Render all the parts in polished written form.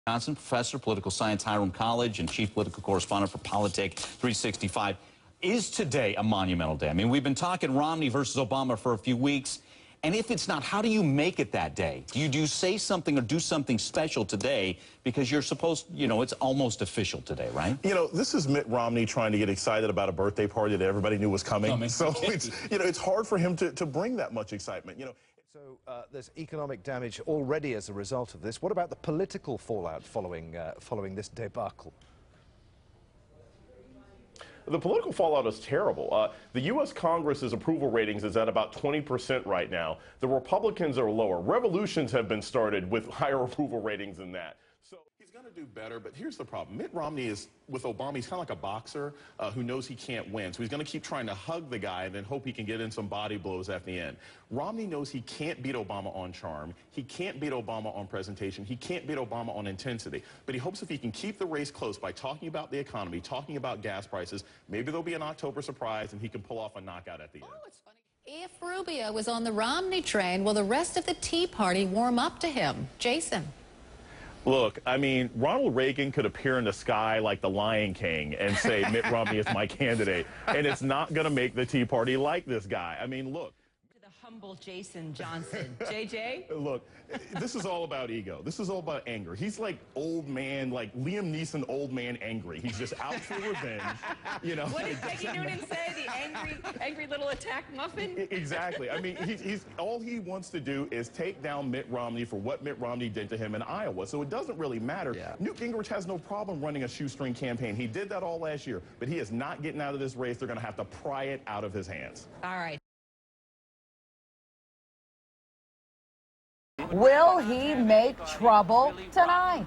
Johnson, professor, political science, Hiram College, and chief political correspondent for Politics 365. Is today a monumental day? I mean, we've been talking Romney versus Obama for a few weeks, and if it's not, how do you make it that day? Do you say something or do something special today because you're supposed, it's almost official today, right? This is Mitt Romney trying to get excited about a birthday party that everybody knew was coming. So it's hard for him to bring that much excitement. So there's economic damage already as a result of this. What about the political fallout following this debacle? The political fallout is terrible. The U.S. Congress's approval ratings is at about 20% right now. The Republicans are lower. Revolutions have been started with higher approval ratings than that. So he's going to do better, but here's the problem. Mitt Romney is, with Obama, he's kind of like a boxer who knows he can't win. So he's going to keep trying to hug the guy and then hope he can get in some body blows at the end. Romney knows he can't beat Obama on charm. He can't beat Obama on presentation. He can't beat Obama on intensity. But he hopes if he can keep the race close by talking about the economy, talking about gas prices, maybe there'll be an October surprise and he can pull off a knockout at the end. It's funny. If Rubio was on the Romney train, will the rest of the Tea Party warm up to him? Jason. Look, I mean, Ronald Reagan could appear in the sky like the Lion King and say, Mitt Romney is my candidate. And it's not going to make the Tea Party like this guy. I mean, look. To the humble Jason Johnson. JJ? Look, this is all about ego. This is all about anger. He's like old man, like Liam Neeson, old man angry. He's just out for revenge. What did Peggy Noonan say? The angry little attack muffin? Exactly. I mean, he's all he wants to do is take down Mitt Romney for what Mitt Romney did to him in Iowa. So it doesn't really matter. Yeah. Newt Gingrich has no problem running a shoestring campaign. He did that all last year, but he is not getting out of this race. They're going to have to pry it out of his hands. All right. Will he make trouble tonight?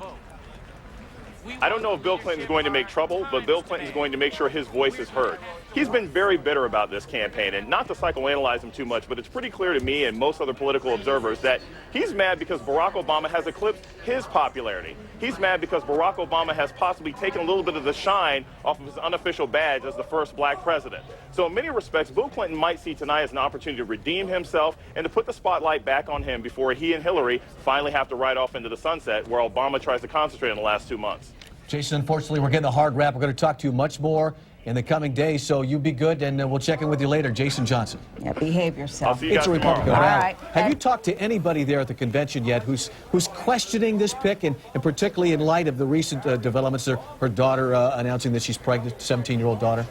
I don't know if Bill Clinton's going to make trouble, but Bill Clinton's going to make sure his voice is heard. He's been very bitter about this campaign, and not to psychoanalyze him too much, but it's pretty clear to me and most other political observers that he's mad because Barack Obama has eclipsed his popularity. He's mad because Barack Obama has possibly taken a little bit of the shine off of his unofficial badge as the first black president. So in many respects, Bill Clinton might see tonight as an opportunity to redeem himself and to put the spotlight back on him before he and Hillary finally have to ride off into the sunset where Obama tries to concentrate in the last 2 months. Jason, unfortunately, we're getting a hard wrap. We're going to talk to you much more in the coming days, so you be good, and we'll check in with you later. Jason Johnson. Yeah, behave yourself. I'll see you guys It's a Republican. tomorrow. All right. Have you talked to anybody there at the convention yet who's questioning this pick, and particularly in light of the recent developments, her daughter announcing that she's pregnant, 17-year-old daughter?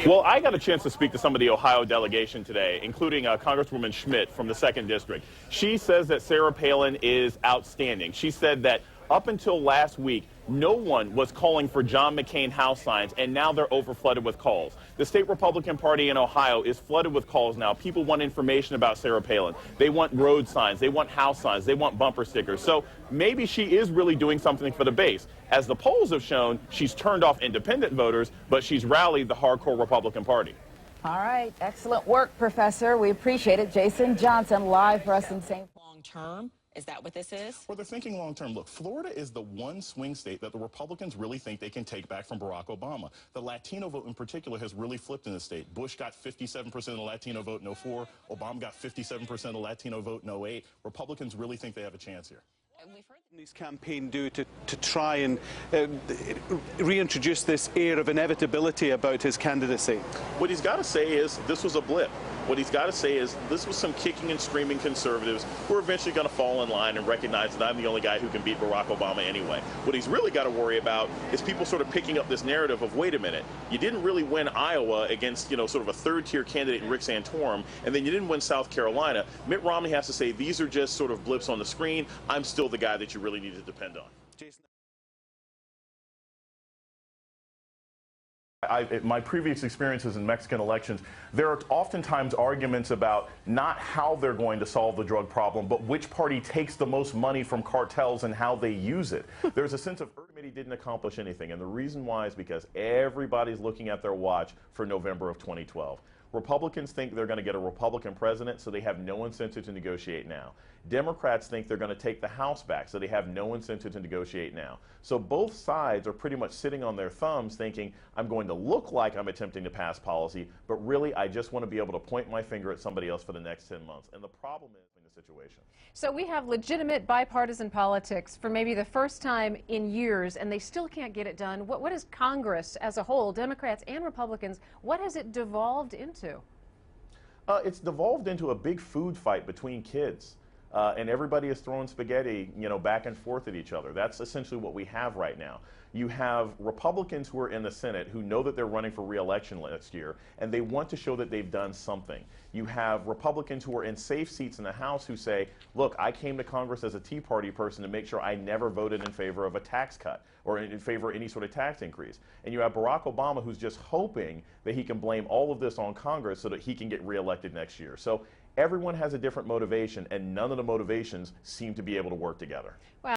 Well, I got a chance to speak to some of the Ohio delegation today, including Congresswoman Schmidt from the 2nd District. She says that Sarah Palin is outstanding. She said that up until last week, no one was calling for John McCain house signs, and now they're overflooded with calls. The state Republican Party in Ohio is flooded with calls now. People want information about Sarah Palin. They want road signs. They want house signs. They want bumper stickers. So maybe she is really doing something for the base. As the polls have shown, she's turned off independent voters, but she's rallied the hardcore Republican Party. All right. Excellent work, Professor. We appreciate it. Jason Johnson, live for us in St. Long term? Is that what this is? Well, they're thinking long term. Look, Florida is the one swing state that the Republicans really think they can take back from Barack Obama. The Latino vote in particular has really flipped in the state. Bush got 57% of the Latino vote in 04. Obama got 57% of the Latino vote in 08. Republicans really think they have a chance here. His campaign do to try and reintroduce this air of inevitability about his candidacy? What he's got to say is this was a blip. What he's got to say is this was some kicking and screaming conservatives who are eventually going to fall in line and recognize that I'm the only guy who can beat Barack Obama anyway. What he's really got to worry about is people sort of picking up this narrative of, wait a minute, you didn't really win Iowa against, sort of a third-tier candidate in Rick Santorum, and then you didn't win South Carolina. Mitt Romney has to say these are just sort of blips on the screen. I'm still the guy that you really need to depend on. Jason. My previous experiences in Mexican elections, there are oftentimes arguments about not how they're going to solve the drug problem, but which party takes the most money from cartels and how they use it. There's a sense of committee didn't accomplish anything, and the reason why is because everybody's looking at their watch for November of 2012. Republicans think they're going to get a Republican president, so they have no incentive to negotiate now. Democrats think they're going to take the House back, so they have no incentive to negotiate now. So both sides are pretty much sitting on their thumbs thinking, I'm going to look like I'm attempting to pass policy, but really I just want to be able to point my finger at somebody else for the next 10 months. And the problem is in the situation. So we have legitimate bipartisan politics for maybe the first time in years, and they still can't get it done. What is Congress as a whole, Democrats and Republicans, what has it devolved into? It's devolved into a big food fight between kids. And everybody is throwing spaghetti, back and forth at each other. That's essentially what we have right now. You have Republicans who are in the Senate who know that they're running for re-election next year, and they want to show that they've done something. You have Republicans who are in safe seats in the House who say, look, I came to Congress as a Tea Party person to make sure I never voted in favor of a tax cut or in favor of any sort of tax increase. And you have Barack Obama who's just hoping that he can blame all of this on Congress so that he can get re-elected next year. So everyone has a different motivation, and none of the motivations seem to be able to work together. Well,